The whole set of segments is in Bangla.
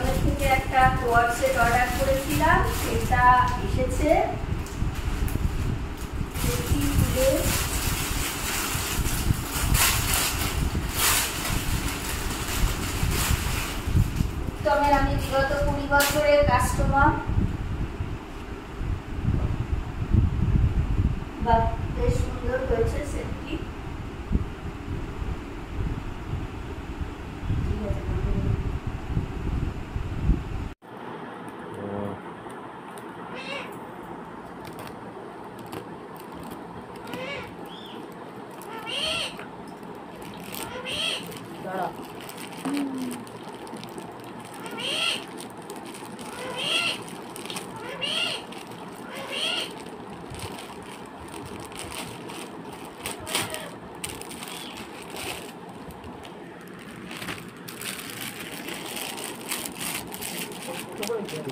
অ্যামাজনের থেকে একটা কোয়ার সেট অর্ডার করেছিলাম, সেটা এসেছে। উত্তমের আমি বিগত 20 বছরের কাস্টমার। বা বেশ সুন্দর হয়েছে সেটটি।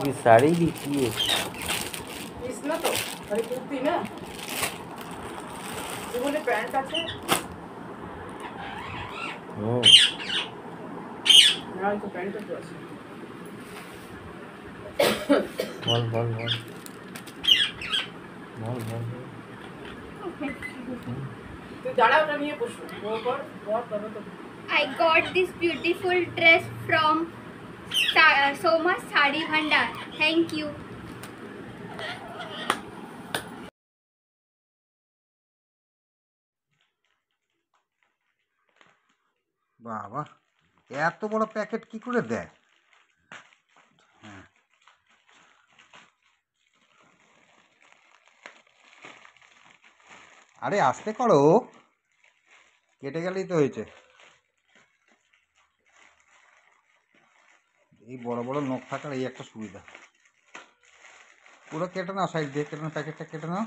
ये साड़ी देखिए इसमें तो अरे कुर्ती ना ये बोले पैंट আছে না তো প্যান্ট তো আছে বল বল বল তুই দাঁড়া ওটা নিয়ে বসো ওপর बहुत তবে তো I got this beautiful dress from Soma Sari Bhandar. Thank you. বাবা, এত বড় প্যাকেট কি করে দেয়? হ্যাঁ, আরে আস্তে করো, কেটে গেলেই তো হয়েছে। এই বড় বড় নখ থাকার এই একটা সুবিধা। পুরো কেটে নাও, সাইড দিয়ে কেটে নাও, প্যাকেটটা কেটে নাও।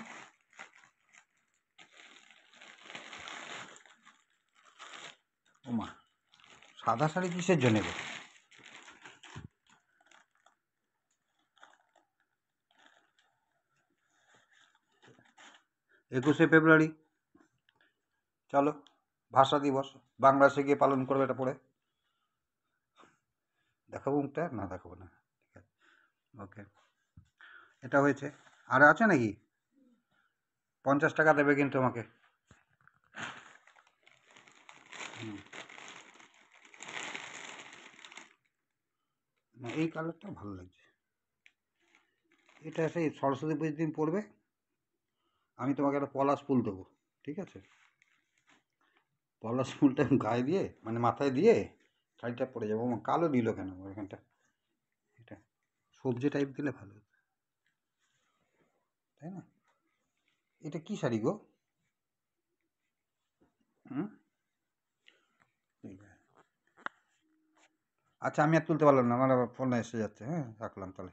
ও মা, সাদা শাড়ি কিসের জন্য গো? 21শে ফেব্রুয়ারি, চলো ভাষা দিবস, বাংলাদেশে গিয়ে পালন করবে এটা পড়ে। দেখাবো মুখটা? না দেখাবো না, ঠিক আছে, ওকে। এটা হয়েছে, আর আছে নাকি? 50 টাকা দেবে কিন্তু আমাকে। না, এই কালারটা ভালো লাগছে। এটা সেই সরস্বতী পুজোর দিন পড়বে, আমি তোমাকে একটা পলাশ ফুল দেবো, ঠিক আছে? পলাশ ফুলটা গায়ে দিয়ে, মানে মাথায় দিয়ে শাড়িটা পরে যাবো। আমার কালো দিল কেন এখানটা? এটা সবজি টাইপ দিলে ভালো হতো, তাই না? এটা কি শাড়ি গো? হুম, ঠিক আছে। আচ্ছা, আমি আর তুলতে পারলাম না, আমার আবার ফোন এসে যাচ্ছে। হ্যাঁ, রাখলাম তাহলে।